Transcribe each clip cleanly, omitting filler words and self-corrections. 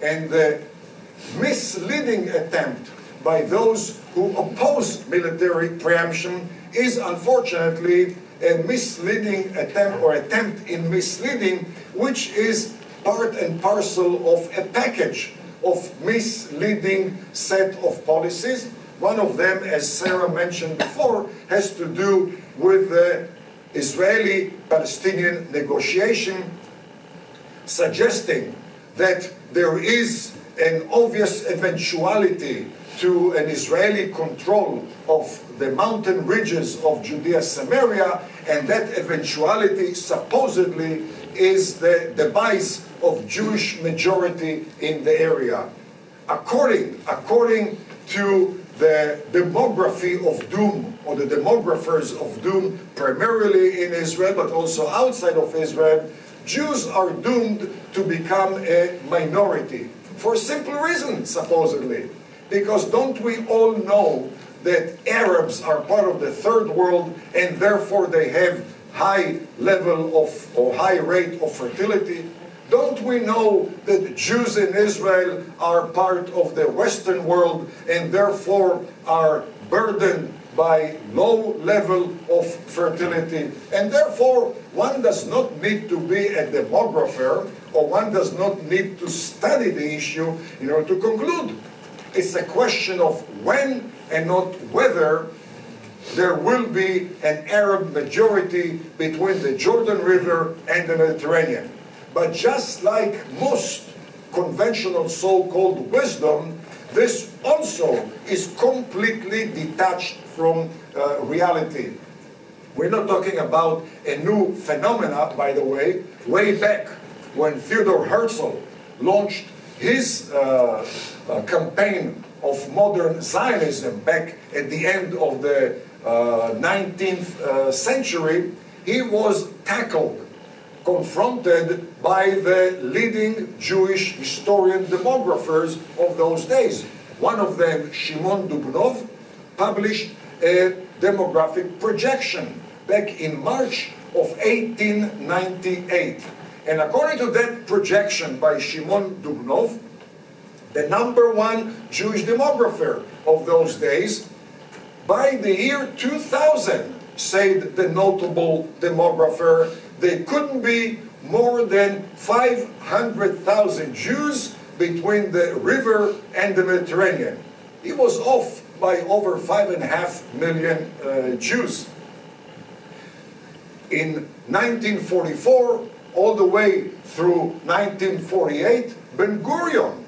And the misleading attempt by those who oppose military preemption is unfortunately a misleading attempt, or attempt in misleading, which is part and parcel of a package of misleading set of policies. One of them, as Sarah mentioned before, has to do with the Israeli-Palestinian negotiation, suggesting that there is an obvious eventuality to an Israeli control of the mountain ridges of Judea and Samaria, and that eventuality supposedly is the demise of Jewish majority in the area. According to the demography of doom, or the demographers of doom, primarily in Israel but also outside of Israel, Jews are doomed to become a minority. For a simple reason, supposedly. Because don't we all know that Arabs are part of the third world, and therefore they have high level of, or high rate of fertility? Don't we know that Jews in Israel are part of the Western world, and therefore are burdened by low level of fertility? And therefore, one does not need to be a demographer, or one does not need to study the issue in order to conclude. It's a question of when and not whether there will be an Arab majority between the Jordan River and the Mediterranean. But just like most conventional so-called wisdom, this also is completely detached from reality. We're not talking about a new phenomena, by the way. Way back when Theodor Herzl launched his campaign of modern Zionism back at the end of the 19th century, he was confronted by the leading Jewish historian demographers of those days. One of them, Shimon Dubnov, published a demographic projection back in March of 1898. And according to that projection by Shimon Dubnov, the #1 Jewish demographer of those days, by the year 2000, said the notable demographer, there couldn't be more than 500,000 Jews between the river and the Mediterranean. He was off by over 5.5 million Jews. In 1944, all the way through 1948, Ben-Gurion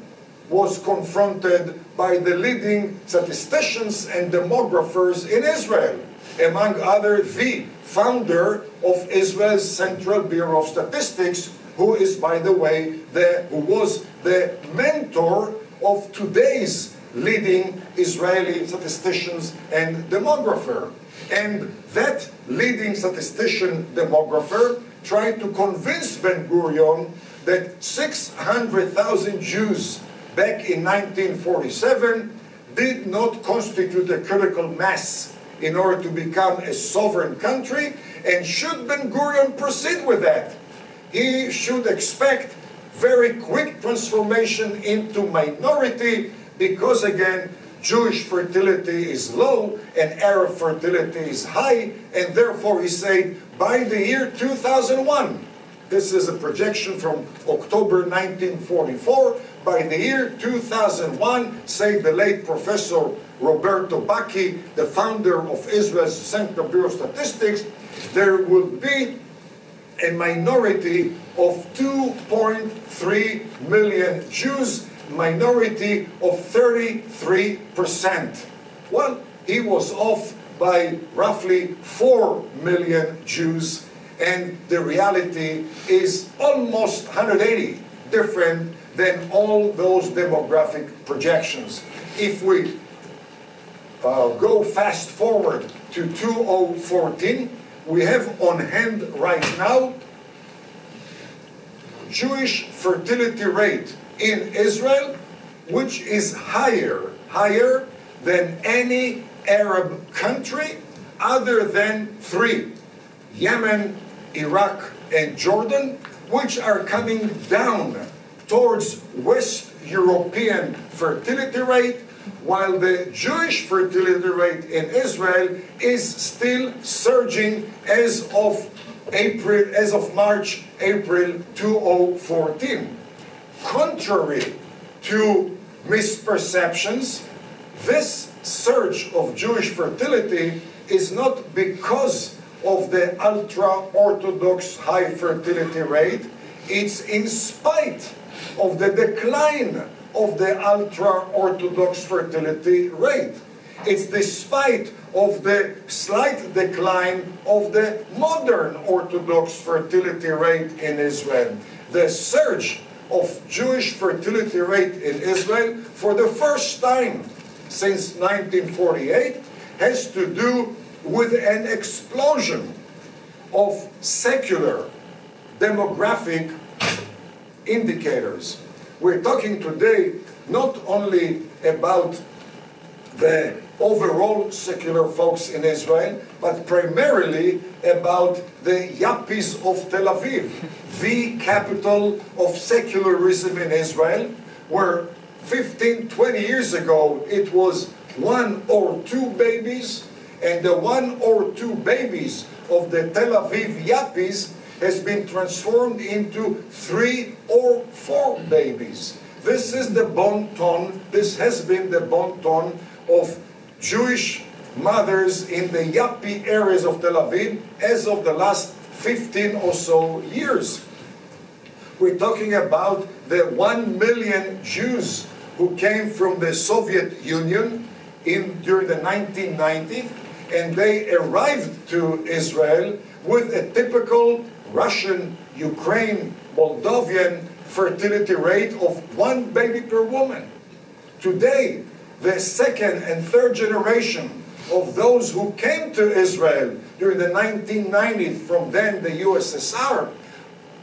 was confronted by the leading statisticians and demographers in Israel, among others the founder of Israel's Central Bureau of Statistics, who is, by the way, who was the mentor of today's leading Israeli statisticians and demographer. And that leading statistician demographer tried to convince Ben-Gurion that 600,000 Jews back in 1947 did not constitute a critical mass in order to become a sovereign country, and should Ben-Gurion proceed with that, he should expect very quick transformation into minority, because again, Jewish fertility is low and Arab fertility is high, and therefore he said by the year 2001, this is a projection from October 1944, by the year 2001, say the late Professor Roberto Bacchi, the founder of Israel's Central Bureau of Statistics, there will be a minority of 2.3 million Jews, minority of 33%. Well, he was off by roughly 4 million Jews, and the reality is almost 180 different than all those demographic projections. If we go fast forward to 2014, we have on hand right now Jewish fertility rate in Israel, which is higher than any Arab country other than 3, Yemen, Iraq, and Jordan, which are coming down towards West European fertility rate, while the Jewish fertility rate in Israel is still surging as of March, April 2014. Contrary to misperceptions, this surge of Jewish fertility is not because of the ultra-Orthodox high fertility rate. It's in spite of the decline of the ultra-Orthodox fertility rate. It's despite of the slight decline of the modern Orthodox fertility rate in Israel. The surge of Jewish fertility rate in Israel for the first time since 1948 has to do with an explosion of secular demographic indicators. We're talking today not only about the overall secular folks in Israel, but primarily about the yuppies of Tel Aviv, the capital of secularism in Israel, where 15, 20 years ago it was 1 or 2 babies, and the 1 or 2 babies of the Tel Aviv yuppies has been transformed into 3 or 4 babies. This is the bon ton, this has been the bon ton of Jewish mothers in the yuppie areas of Tel Aviv as of the last 15 or so years. We're talking about the 1 million Jews who came from the Soviet Union during the 1990s, and they arrived to Israel with a typical Russian, Ukraine, Moldovan fertility rate of 1 baby per woman. Today, the second and third generation of those who came to Israel during the 1990s from then the USSR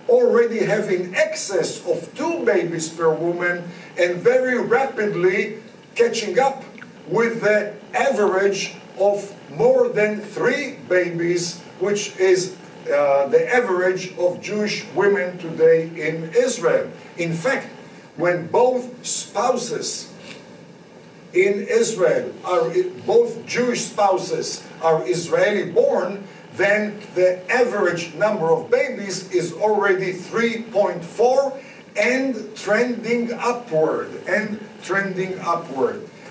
already have in excess of 2 babies per woman and very rapidly catching up with the average of more than 3 babies, which is the average of Jewish women today in Israel. In fact, when both spouses in Israel both Jewish spouses are Israeli born, then the average number of babies is already 3.4 and trending upward,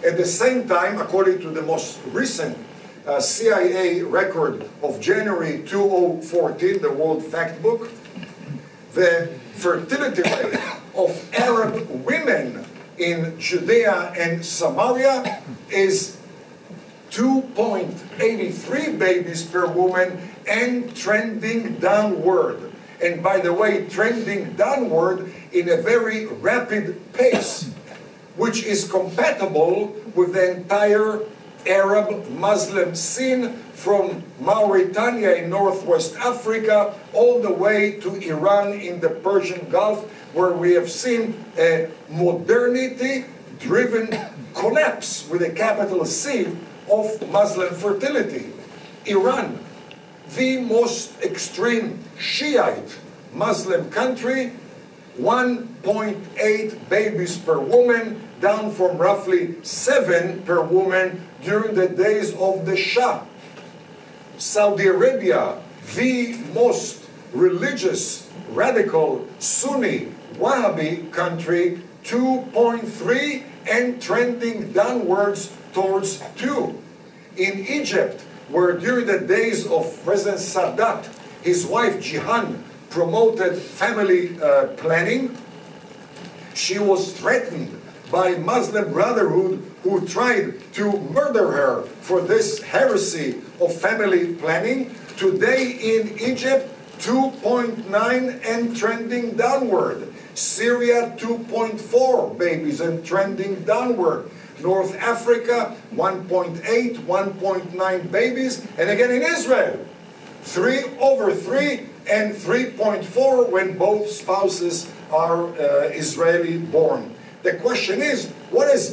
At the same time, according to the most recent CIA record of January 2014, the World Factbook, the fertility rate of Arab women in Judea and Samaria is 2.83 babies per woman and trending downward. And by the way, trending downward in a very rapid pace, which is compatible with the entire Arab Muslim scene from Mauritania in Northwest Africa all the way to Iran in the Persian Gulf, where we have seen a modernity-driven collapse with a capital C of Muslim fertility. Iran, the most extreme Shiite Muslim country, 1.8 babies per woman, down from roughly 7 per woman during the days of the Shah. Saudi Arabia, the most religious, radical, Sunni, Wahhabi country, 2.3 and trending downwards towards 2. In Egypt, where during the days of President Sadat, his wife Jihan promoted family planning, she was threatened by Muslim Brotherhood who tried to murder her for this heresy of family planning. Today in Egypt, 2.9 and trending downward. Syria, 2.4 babies and trending downward. North Africa, 1.8, 1.9 babies. And again in Israel, 3/3 and 3.4 when both spouses are Israeli born. The question is, what is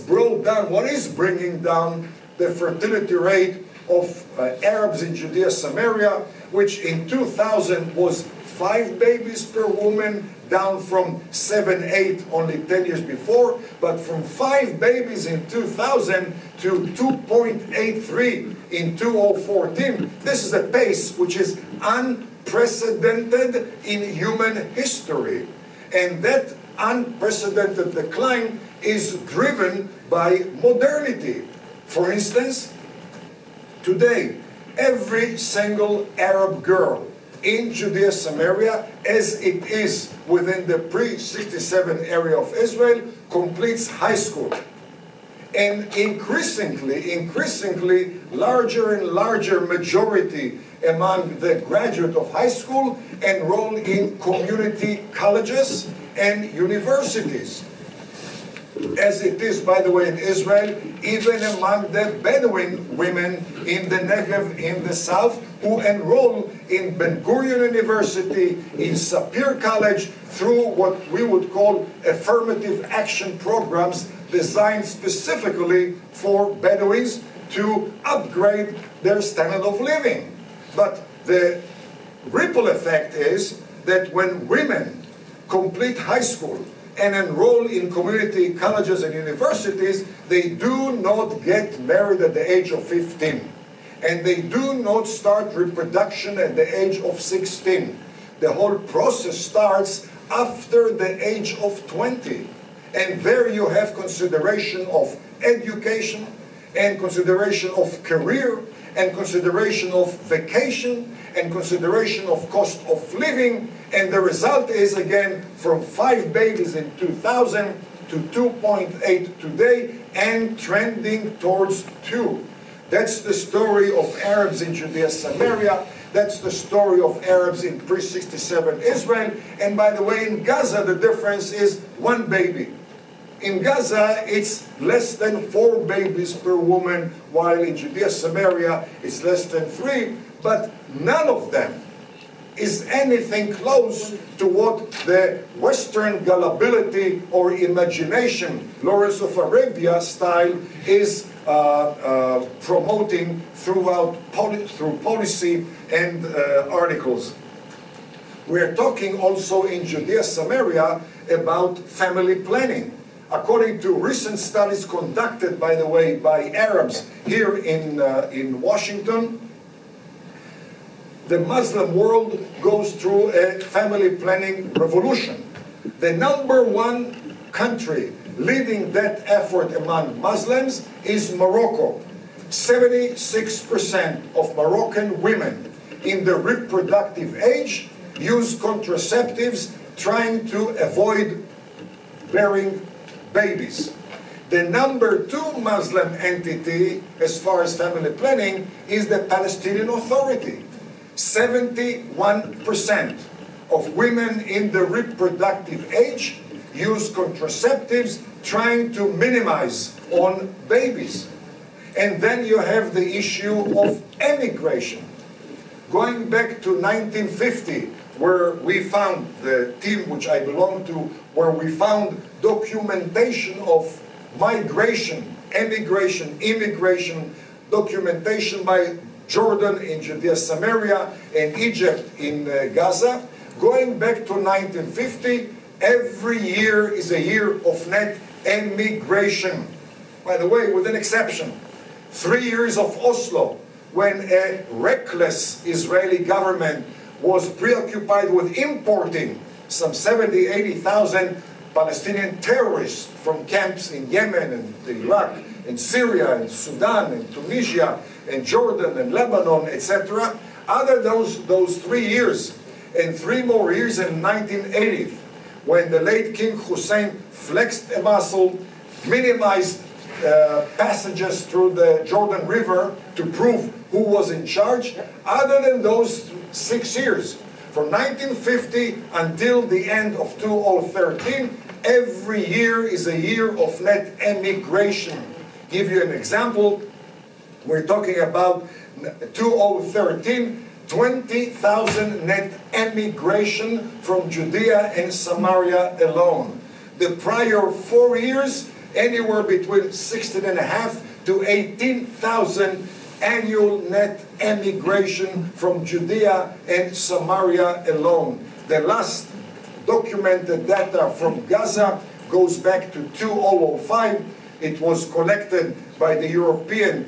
bringing down the fertility rate of Arabs in Judea and Samaria, which in 2000 was 5 babies per woman, down from 7, 8 only 10 years before, but from 5 babies in 2000 to 2.83 in 2014. This is a pace which is unprecedented in human history. And that unprecedented decline is driven by modernity. For instance, today, every single Arab girl in Judea Samaria, as it is within the pre-67 area of Israel, completes high school. And increasingly larger and larger majority among the graduate of high school enroll in community colleges and universities. As it is, by the way, in Israel, even among the Bedouin women in the Negev in the south, who enroll in Ben Gurion University, in Sapir College, through what we would call affirmative action programs designed specifically for Bedouins to upgrade their standard of living. But the ripple effect is that when women complete high school and enroll in community colleges and universities, they do not get married at the age of 15. And they do not start reproduction at the age of 16. The whole process starts after the age of 20. And there you have consideration of education, and consideration of career, and consideration of vacation, and consideration of cost of living. And the result is, again, from 5 babies in 2000 to 2.8 today, and trending towards 2. That's the story of Arabs in Judea Samaria. That's the story of Arabs in pre-67 Israel. And by the way, in Gaza, the difference is 1 baby. In Gaza, it's less than 4 babies per woman, while in Judea Samaria, it's less than 3. But none of them is anything close to what the Western gullibility or imagination, Lawrence of Arabia style, is promoting through policy and articles. We're talking also in Judea Samaria about family planning. According to recent studies conducted, by the way, by Arabs here in Washington, the Muslim world goes through a family planning revolution. The #1 country leading that effort among Muslims is Morocco. 76% of Moroccan women in the reproductive age use contraceptives trying to avoid bearing babies. The #2 Muslim entity as far as family planning is the Palestinian Authority. 71% of women in the reproductive age use contraceptives trying to minimize on babies. And then you have the issue of emigration. Going back to 1950, where we found, the team which I belong to, where we found documentation of migration, emigration, immigration, documentation by Jordan in Judea Samaria and Egypt in Gaza. Going back to 1950, every year is a year of net emigration. By the way, with an exception. 3 years of Oslo, when a reckless Israeli government was preoccupied with importing some 70,000, 80,000 Palestinian terrorists from camps in Yemen and Iraq and Syria and Sudan and Tunisia and Jordan and Lebanon, etc. Other those 3 years and 3 more years in 1980, when the late King Hussein flexed a muscle, minimized passages through the Jordan River to prove who was in charge. Other than those 6 years, from 1950 until the end of 2013, every year is a year of net emigration. Give you an example. We're talking about 2013, 20,000 net emigration from Judea and Samaria alone. The prior 4 years, anywhere between 16,500 to 18,000 annual net emigration from Judea and Samaria alone. The last documented data from Gaza goes back to 2005. It was collected by the European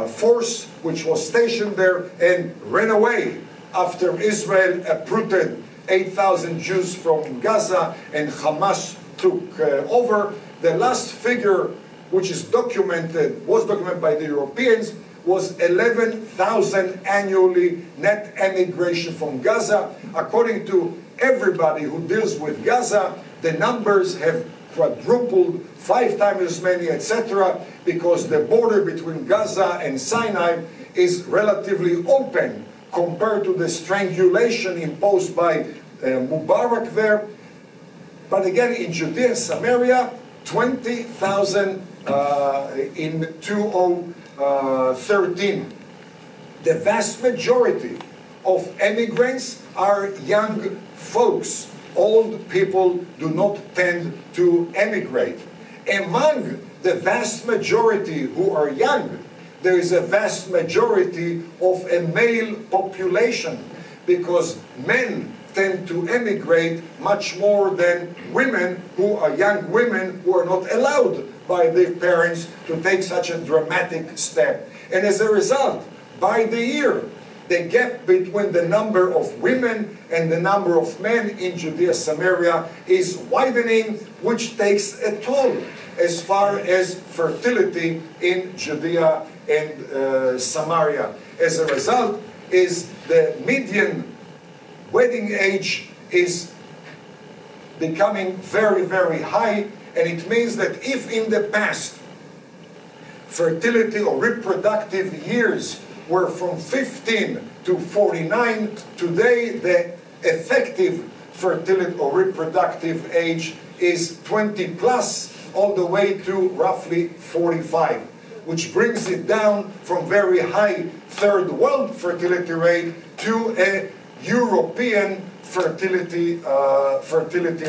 force which was stationed there and ran away after Israel uprooted 8,000 Jews from Gaza and Hamas took over. The last figure which was documented by the Europeans was 11,000 annually net emigration from Gaza. According to everybody who deals with Gaza, the numbers have quadrupled, 5 times as many, etc., because the border between Gaza and Sinai is relatively open compared to the strangulation imposed by Mubarak there. But again, in Judea and Samaria, 20,000 in 2013. The vast majority of immigrants are young folks. Old people do not tend to emigrate. Among the vast majority who are young, there is a vast majority of a male population, because men tend to emigrate much more than women, who are young women who are not allowed by their parents to take such a dramatic step. And as a result, by the year, the gap between the number of women and the number of men in Judea Samaria is widening, which takes a toll as far as fertility in Judea and Samaria. As a result, is the median wedding age is becoming very, very high, and it means that if in the past fertility or reproductive years were from 15 to 49, today the effective fertility or reproductive age is 20 plus, all the way to roughly 45, which brings it down from very high third world fertility rate to a European fertility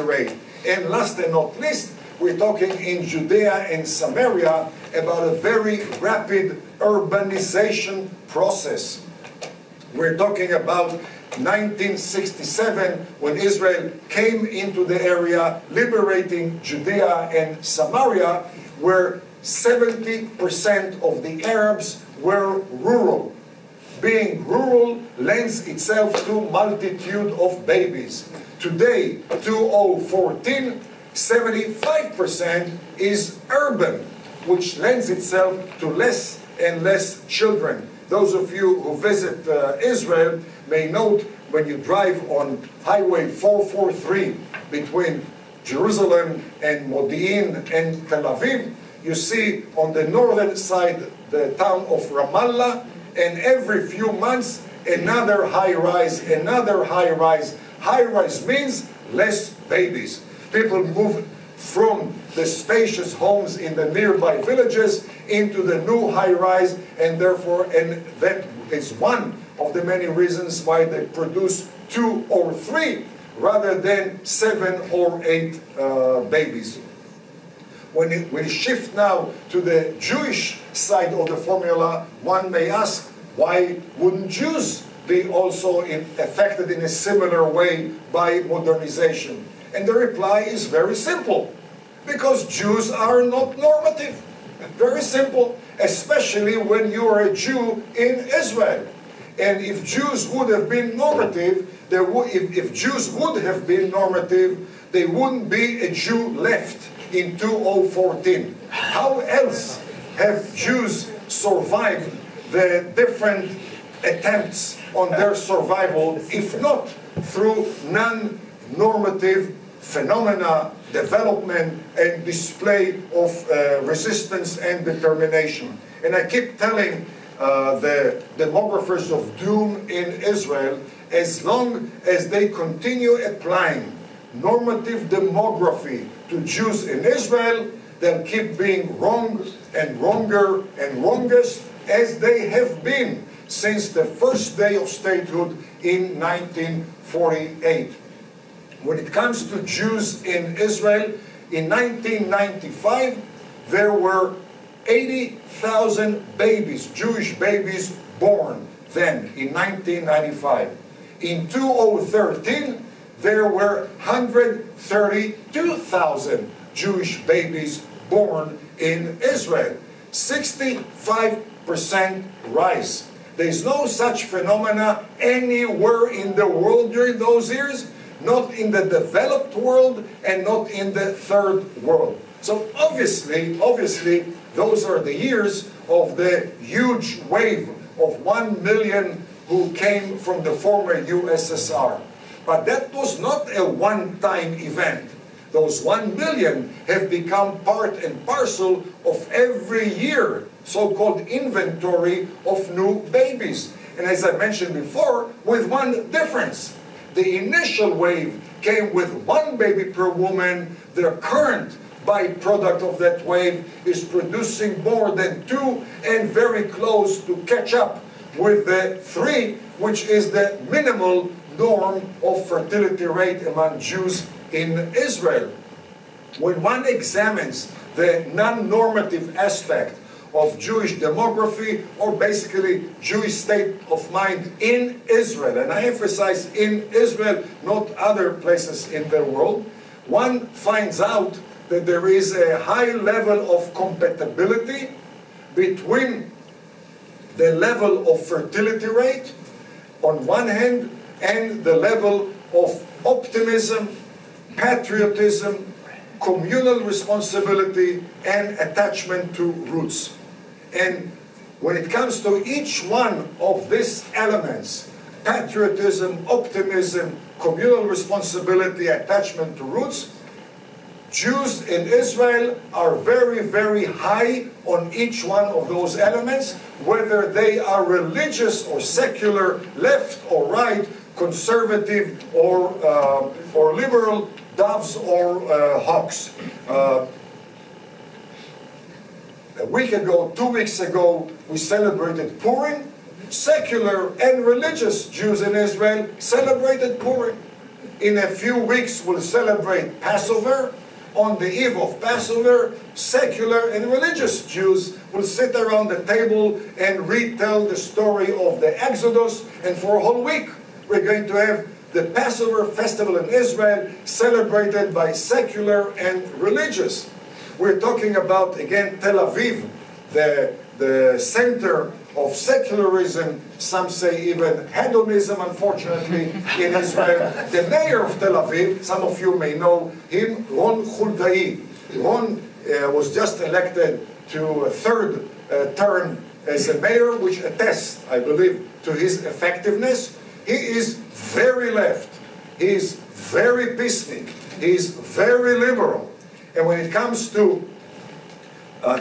rate. And last and not least, we're talking in Judea and Samaria about a very rapid urbanization process. We're talking about 1967, when Israel came into the area, liberating Judea and Samaria, where 70% of the Arabs were rural. Being rural lends itself to multitude of babies. Today, 2014, 75% is urban, which lends itself to less and less children. Those of you who visit Israel may note when you drive on Highway 443 between Jerusalem and Modi'in and Tel Aviv, you see on the northern side the town of Ramallah, and every few months another high-rise, another high-rise. High-rise means less babies. People move from the spacious homes in the nearby villages into the new high-rise, and therefore, and that is one of the many reasons why they produce 2 or 3 rather than 7 or 8 babies. When we shift now to the Jewish side of the formula, one may ask, why wouldn't Jews be also affected in a similar way by modernization? And the reply is very simple. Because Jews are not normative. Very simple. Especially when you are a Jew in Israel. And if Jews would have been normative, if Jews would have been normative, there wouldn't be a Jew left in 2014. How else have Jews survived the different attempts on their survival, if not through non-normative phenomena, development, and display of resistance and determination? And I keep telling the demographers of doom in Israel, as long as they continue applying normative demography to Jews in Israel, they'll keep being wrong and wronger and wrongest, as they have been since the first day of statehood in 1948. When it comes to Jews in Israel, in 1995, there were 80,000 babies, Jewish babies, born then in 1995. In 2013, there were 132,000 Jewish babies born in Israel. 65% rise. There is no such phenomena anywhere in the world during those years, not in the developed world and not in the third world. So obviously, those are the years of the huge wave of 1 million who came from the former USSR. But that was not a one-time event. Those 1 million have become part and parcel of every year, so-called inventory of new babies. And as I mentioned before, with one difference. The initial wave came with 1 baby per woman. The current byproduct of that wave is producing more than 2 and very close to catch up with the 3, which is the minimal norm of fertility rate among Jews in Israel. When one examines the non-normative aspect of Jewish demography, or basically Jewish state of mind in Israel, and I emphasize in Israel, not other places in the world, one finds out that there is a high level of compatibility between the level of fertility rate on one hand and the level of optimism, patriotism, communal responsibility, and attachment to roots. And when it comes to each one of these elements, patriotism, optimism, communal responsibility, attachment to roots, Jews in Israel are very, very high on each one of those elements, whether they are religious or secular, left or right, conservative or liberal, doves or hawks. A week ago, 2 weeks ago, we celebrated Purim. Secular and religious Jews in Israel celebrated Purim. In a few weeks, we'll celebrate Passover. On the eve of Passover, secular and religious Jews will sit around the table and retell the story of the Exodus. And for a whole week, we're going to have the Passover festival in Israel celebrated by secular and religious. We're talking about, again, Tel Aviv, the center of secularism, some say even hedonism, unfortunately, in Israel. The mayor of Tel Aviv, some of you may know him, Ron Huldai. Ron was just elected to a third term as a mayor, which attests, I believe, to his effectiveness. He is very left. He is very peacenik. He is very liberal. And when it comes to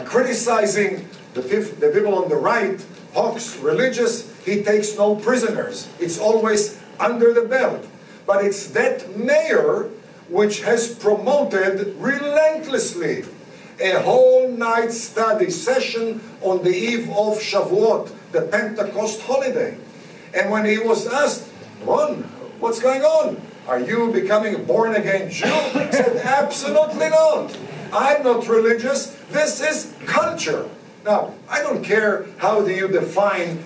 criticizing the people on the right, hawks, religious, he takes no prisoners. It's always under the belt. But it's that mayor which has promoted relentlessly a whole night study session on the eve of Shavuot, the Pentecost holiday. And when he was asked, Ron, what's going on? Are you becoming a born-again Jew? He said, absolutely not. I'm not religious. This is culture. Now, I don't care how do you define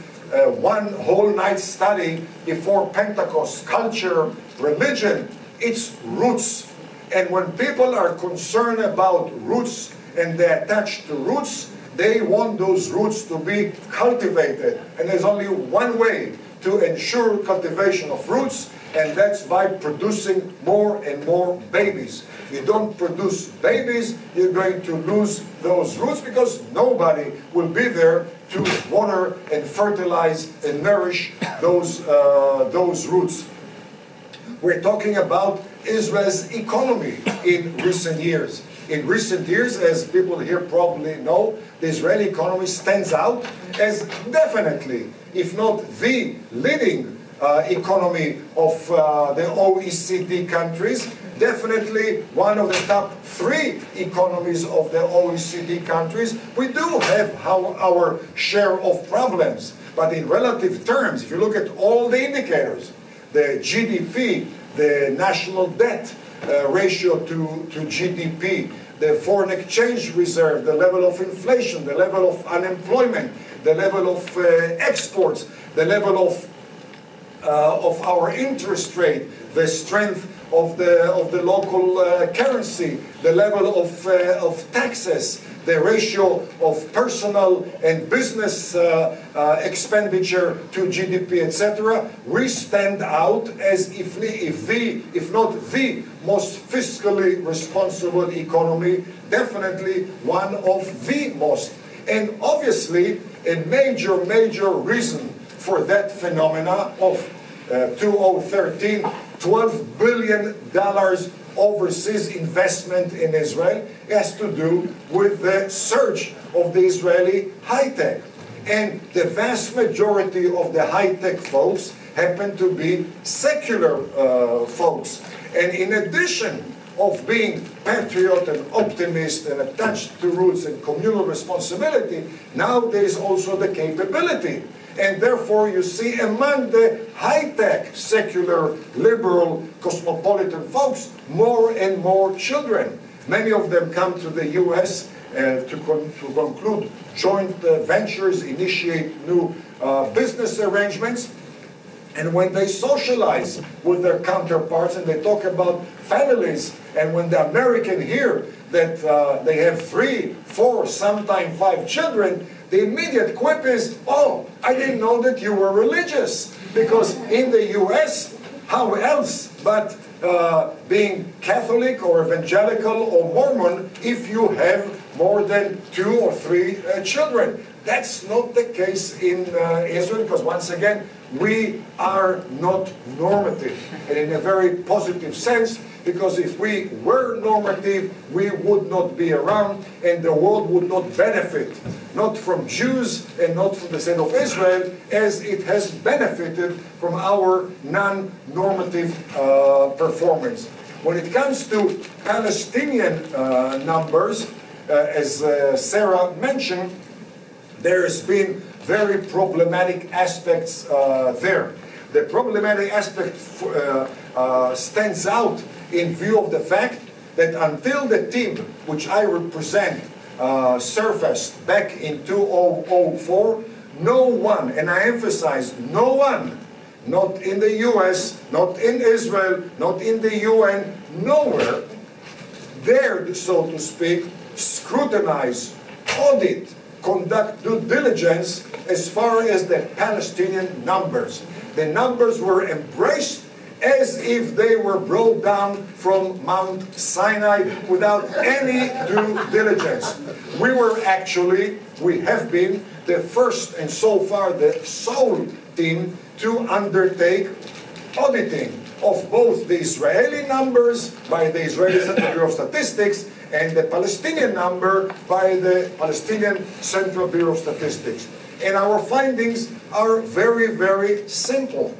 one whole night study before Pentecost. Culture, religion, it's roots. And when people are concerned about roots and they're attached to roots, they want those roots to be cultivated. And there's only one way to ensure cultivation of roots, and that's by producing more and more babies. If you don't produce babies, you're going to lose those roots because nobody will be there to water and fertilize and nourish those roots. We're talking about Israel's economy in recent years. In recent years, as people here probably know, the Israeli economy stands out as definitely, if not the leading economy of the OECD countries, definitely one of the top 3 economies of the OECD countries. We do have our share of problems, but in relative terms, if you look at all the indicators, the GDP, the national debt ratio to GDP, the foreign exchange reserve, the level of inflation, the level of unemployment, the level of exports, the level of our interest rate, the strength of the local currency, the level of taxes, the ratio of personal and business expenditure to GDP, etc., we stand out as if not the most fiscally responsible economy, definitely one of the most. And obviously, a major reason for that phenomena of 2013, $12 billion overseas investment in Israel has to do with the surge of the Israeli high-tech. And the vast majority of the high-tech folks happen to be secular folks. And in addition of being patriot and optimist and attached to roots and communal responsibility, now there is also the capability. And therefore you see among the high-tech, secular, liberal, cosmopolitan folks, more and more children. Many of them come to the US to conclude joint ventures, initiate new business arrangements. And when they socialize with their counterparts and they talk about families, and when the American hear that they have 3, 4, sometimes 5 children, the immediate quip is, oh, I didn't know that you were religious. Because in the US, how else but being Catholic or evangelical or Mormon if you have more than 2 or 3 children? That's not the case in Israel, because once again, we are not normative, and in a very positive sense, because if we were normative, we would not be around, and the world would not benefit, not from Jews and not from the state of Israel, as it has benefited from our non-normative performance. When it comes to Palestinian numbers, as Sarah mentioned, there's been very problematic aspects there. The problematic aspect stands out in view of the fact that until the team which I represent surfaced back in 2004, no one, and I emphasize no one, not in the US, not in Israel, not in the UN, nowhere, dared, so to speak, scrutinize, audit, conduct due diligence as far as the Palestinian numbers. The numbers were embraced as if they were brought down from Mount Sinai without any due diligence. We have been the first and so far the sole team to undertake auditing of both the Israeli numbers by the Israeli Central Bureau of Statistics and the Palestinian number by the Palestinian Central Bureau of Statistics. And our findings are very, very simple.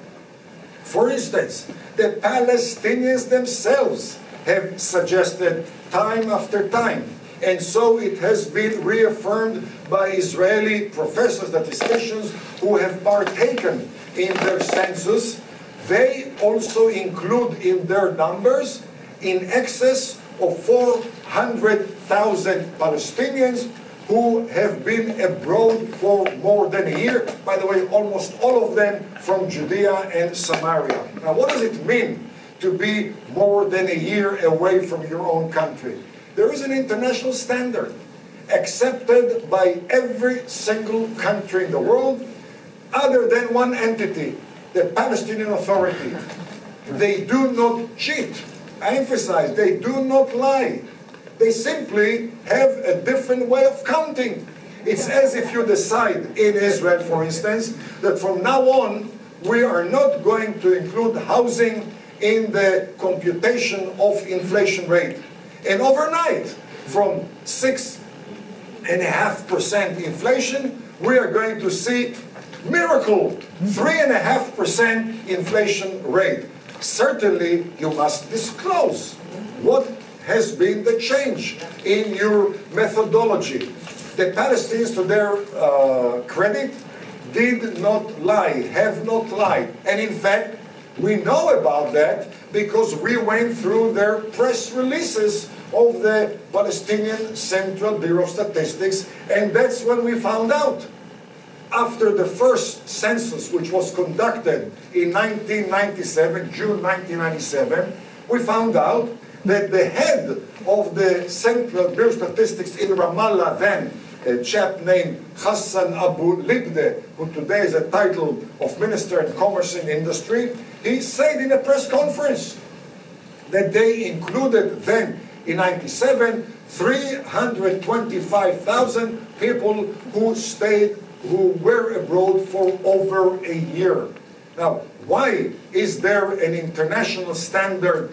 For instance, the Palestinians themselves have suggested time after time, and so it has been reaffirmed by Israeli professors, statisticians who have partaken in their census. They also include in their numbers in excess of 400,000 Palestinians who have been abroad for more than a year. By the way, almost all of them from Judea and Samaria. Now, what does it mean to be more than a year away from your own country? There is an international standard accepted by every single country in the world other than one entity, the Palestinian Authority. They do not cheat. I emphasize, they do not lie. They simply have a different way of counting. It's as if you decide in Israel, for instance, that from now on, we are not going to include housing in the computation of inflation rate. And overnight, from 6.5% inflation, we are going to see miracle, 3.5% inflation rate. Certainly, you must disclose what has been the change in your methodology. The Palestinians, to their credit, did not lie, have not lied. And in fact, We know about that because we went through their press releases of the Palestinian Central Bureau of Statistics, and that's when we found out. After the first census, which was conducted in 1997, June 1997, we found out that the head of the Central Bureau of Statistics in Ramallah then, a chap named Hassan Abu Libde, who today is a title of Minister in Commerce and Industry, he said in a press conference that they included then in 97 325,000 people who were abroad for over a year. Now, why is there an international standard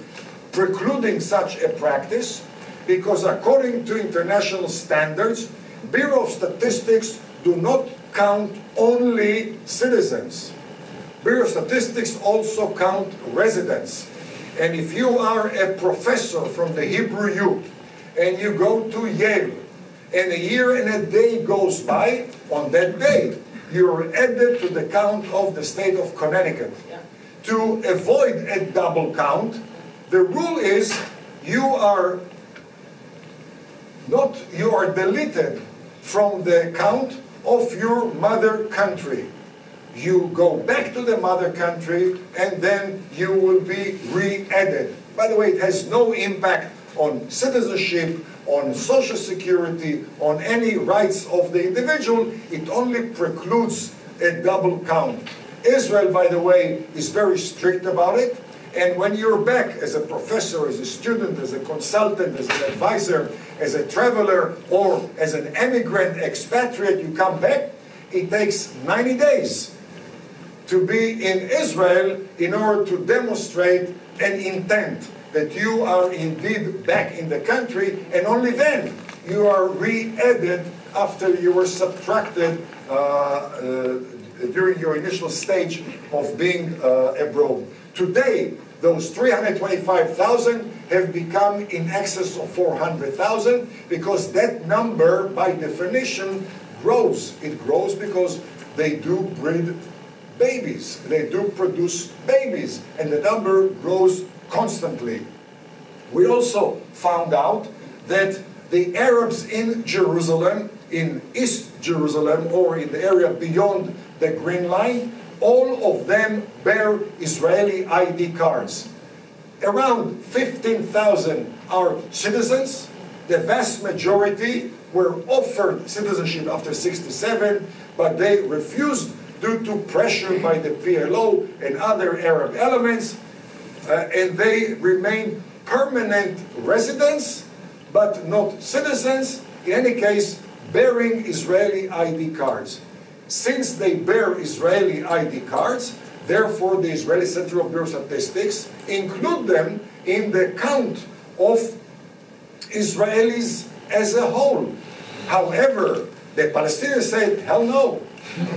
precluding such a practice? Because according to international standards, Bureau of Statistics do not count only citizens. Bureau of Statistics also count residents. And if you are a professor from the Hebrew U and you go to Yale, and a year and a day goes by, on that day you're added to the count of the state of Connecticut. To avoid a double count, the rule is you are deleted from the count of your mother country. You go back to the mother country and then you will be re-added. By the way, it has no impact on citizenship, on social security, on any rights of the individual. It only precludes a double count. Israel, by the way, is very strict about it. And when you're back as a professor, as a student, as a consultant, as an advisor, as a traveler, or as an immigrant expatriate, you come back, it takes 90 days to be in Israel in order to demonstrate an intent that you are indeed back in the country, and only then you are re-added after you were subtracted during your initial stage of being abroad. Today, those 325,000 have become in excess of 400,000 because that number, by definition, grows. It grows because they do breed babies. They do produce babies, and the number grows constantly. We also found out that the Arabs in Jerusalem, in East Jerusalem, or in the area beyond the Green Line, all of them bear Israeli ID cards. Around 15,000 are citizens. The vast majority were offered citizenship after '67, but they refused due to pressure by the PLO and other Arab elements, and they remain permanent residents, but not citizens, in any case, bearing Israeli ID cards. Since they bear Israeli ID cards, therefore the Israeli Central Bureau of Statistics include them in the count of Israelis as a whole. However, the Palestinians said, hell no,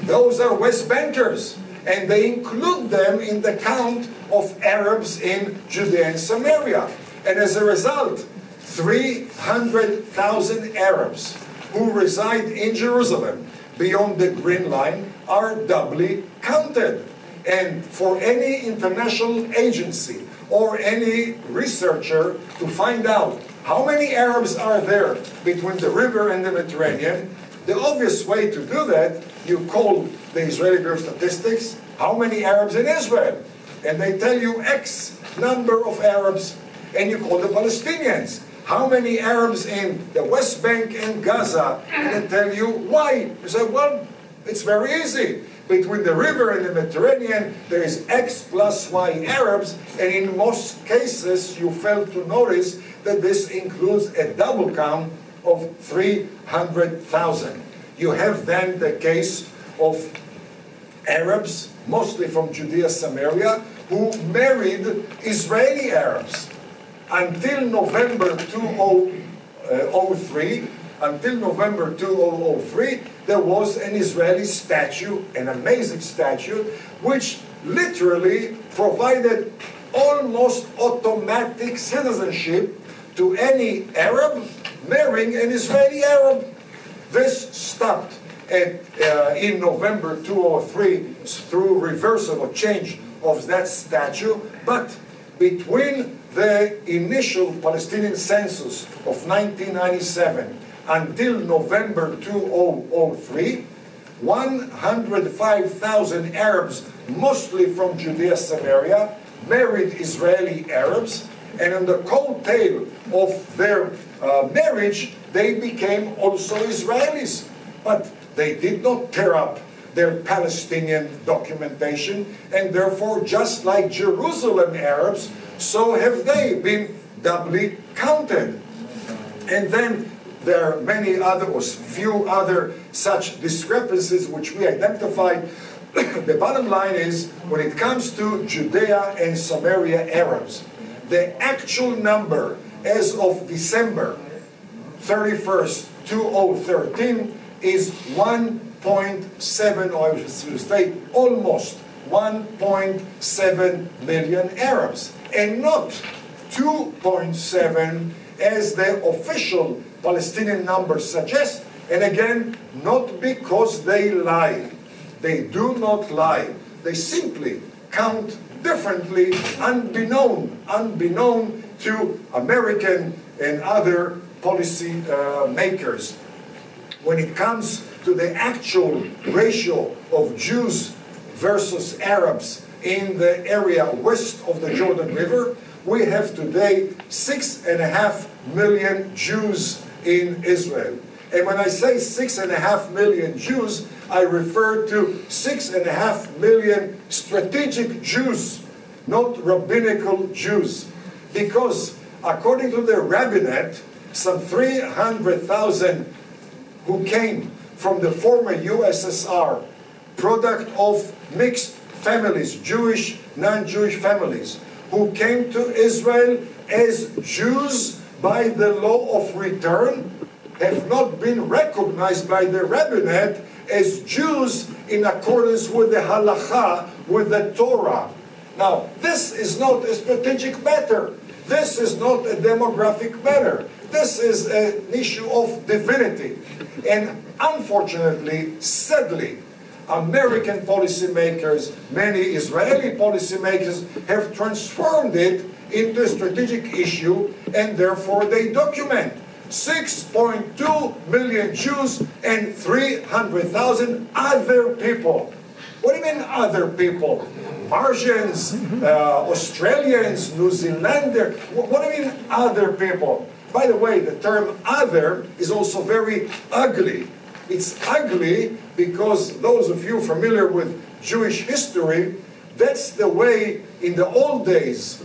those are West Bankers, and they include them in the count of Arabs in Judea and Samaria. And as a result, 300,000 Arabs who reside in Jerusalem beyond the Green Line are doubly counted. And for any international agency or any researcher to find out how many Arabs are there between the river and the Mediterranean, the obvious way to do that, you call the Israeli Bureau of Statistics, how many Arabs in Israel? And they tell you X number of Arabs, and you call the Palestinians. How many Arabs in the West Bank and Gaza? And they tell you why. You say, well, it's very easy. Between the river and the Mediterranean, there is X plus Y Arabs, and in most cases, you fail to notice that this includes a double count of 300,000. You have then the case of Arabs, mostly from Judea and Samaria, who married Israeli Arabs. Until November 2003, there was an Israeli statute, an amazing statute, which literally provided almost automatic citizenship to any Arab marrying an Israeli Arab. This stopped in November 2003 through reversal or change of that statue, but between the initial Palestinian census of 1997 until November 2003, 105,000 Arabs, mostly from Judea and Samaria, married Israeli Arabs, and on the coattail of their marriage, they became also Israelis. But they did not tear up their Palestinian documentation, and therefore, just like Jerusalem Arabs, so have they been doubly counted. And then there are many other, or few other such discrepancies which we identified. The bottom line is, when it comes to Judea and Samaria Arabs, the actual number as of December 31st, 2013 is 1.7, or I should say almost 1.7 million Arabs, and not 2.7 as the official Palestinian numbers suggest. And again, not because they lie. They do not lie. They simply count differently, unbeknown to American and other policy makers. When it comes to the actual ratio of Jews versus Arabs in the area west of the Jordan River, we have today 6.5 million Jews in Israel. And when I say 6.5 million Jews, I refer to 6.5 million strategic Jews, not rabbinical Jews. Because according to the rabbinate, some 300,000 who came from the former USSR, product of mixed families, Jewish, non-Jewish families, who came to Israel as Jews by the law of return, have not been recognized by the rabbinate as Jews in accordance with the halacha, with the Torah. Now, this is not a strategic matter. This is not a demographic matter. This is an issue of divinity. And unfortunately, sadly, American policymakers, many Israeli policymakers have transformed it into a strategic issue, and therefore they document 6.2 million Jews and 300,000 other people. What do you mean other people? Martians, Australians, New Zealanders. What do you mean other people? By the way, the term other is also very ugly. It's ugly because those of you familiar with Jewish history, that's the way in the old days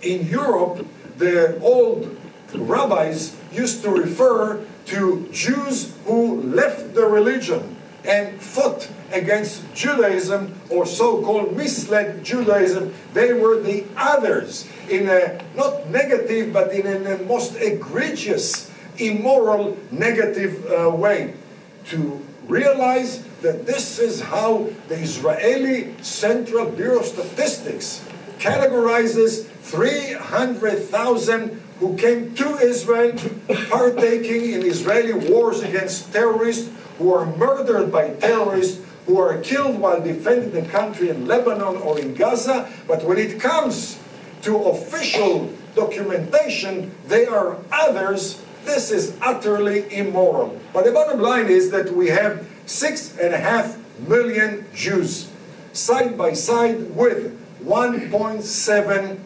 in Europe, the old rabbis used to refer to Jews who left the religion and fought against Judaism, or so-called misled Judaism. They were the others, in a not negative, but in a most egregious, immoral, negative way. To realize that this is how the Israeli Central Bureau of Statistics categorizes 300,000 who came to Israel, partaking in Israeli wars against terrorists, who are murdered by terrorists, who are killed while defending the country in Lebanon or in Gaza. But when it comes to official documentation, they are others. This is utterly immoral. But the bottom line is that we have 6.5 million Jews, side by side with 1.7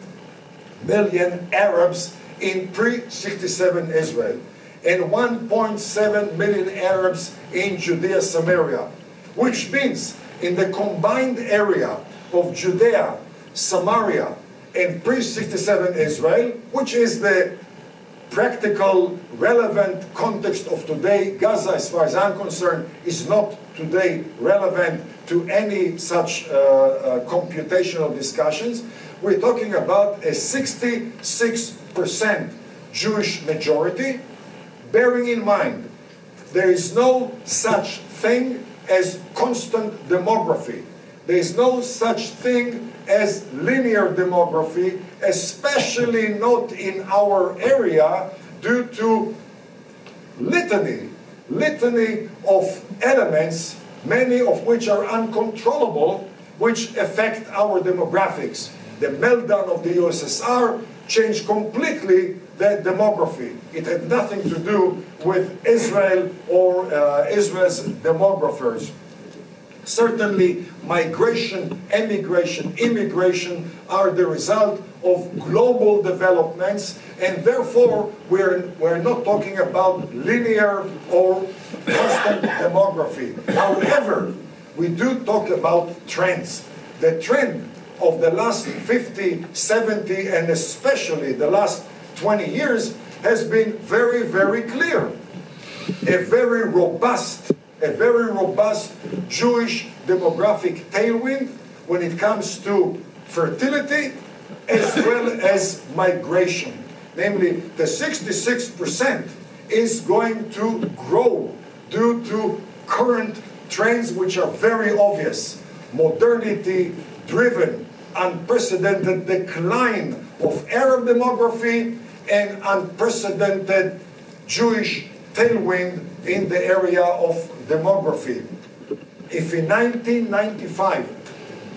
million Arabs in pre-67 Israel, and 1.7 million Arabs in Judea Samaria, which means in the combined area of Judea, Samaria, and pre-67 Israel, which is the practical, relevant context of today. Gaza, as far as I'm concerned, is not today relevant to any such computational discussions. We're talking about a 66% Jewish majority, bearing in mind there is no such thing as constant demography. There is no such thing as linear demography, especially not in our area, due to litany of elements, many of which are uncontrollable, which affect our demographics. The meltdown of the USSR changed completely the demography. It had nothing to do with Israel or Israel's demographers. Certainly, migration, emigration, immigration are the result of global developments, and therefore we're not talking about linear or constant demography. However, we do talk about trends. The trend of the last 50, 70, and especially the last 20 years has been very, very clear. A very robust Jewish demographic tailwind when it comes to fertility as well as migration. Namely, the 66% is going to grow due to current trends which are very obvious. Modernity-driven, unprecedented decline of Arab demography and unprecedented Jewish tailwind in the area of demography. If in 1995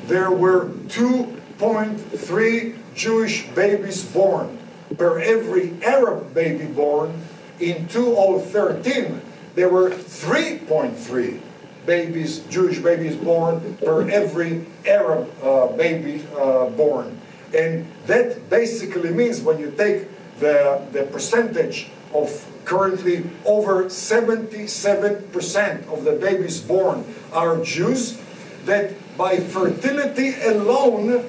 there were 2.3 Jewish babies born per every Arab baby born, in 2013 there were 3.3 Jewish babies born per every Arab baby born. And that basically means when you take the percentage of currently over 77% of the babies born are Jews, that by fertility alone,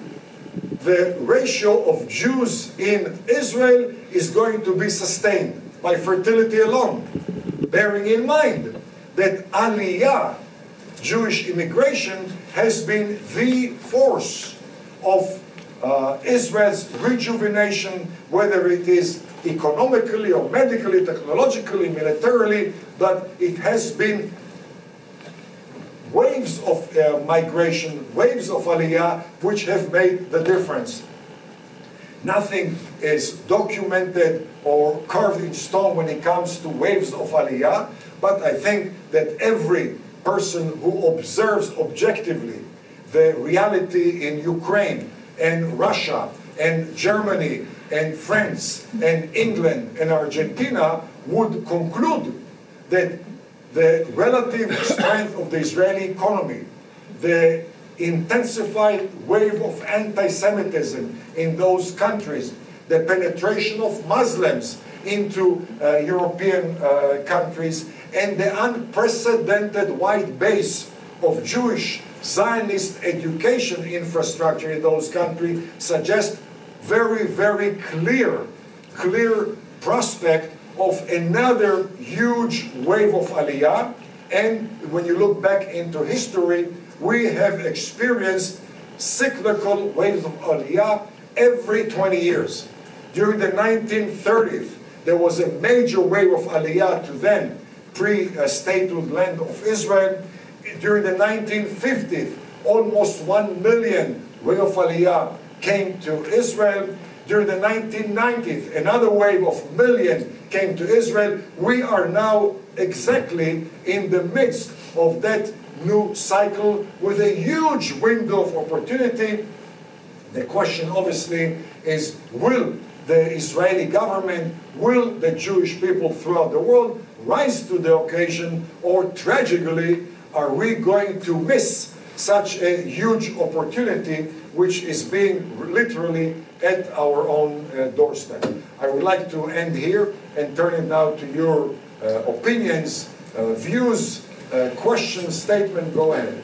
the ratio of Jews in Israel is going to be sustained by fertility alone. Bearing in mind that Aliya, Jewish immigration, has been the force of Israel's rejuvenation, whether it is economically or medically, technologically, militarily, but it has been waves of migration, waves of Aliyah, which have made the difference. Nothing is documented or carved in stone when it comes to waves of Aliyah, but I think that every person who observes objectively the reality in Ukraine and Russia and Germany and France and England and Argentina would conclude that the relative strength of the Israeli economy, the intensified wave of anti-Semitism in those countries, the penetration of Muslims into European countries, and the unprecedented wide base of Jewish Zionist education infrastructure in those countries suggest very, very clear prospect of another huge wave of Aliyah. And when you look back into history, we have experienced cyclical waves of Aliyah every 20 years. During the 1930s, there was a major wave of Aliyah to then pre-statehood land of Israel. During the 1950s, almost 1 million wave of Aliyah came to Israel. During the 1990s, another wave of million came to Israel. We are now exactly in the midst of that new cycle with a huge window of opportunity. The question obviously is, will the Israeli government, will the Jewish people throughout the world rise to the occasion, or tragically, are we going to miss such a huge opportunity which is being literally at our own doorstep? I would like to end here and turn it now to your opinions, views, questions, statement. Go ahead.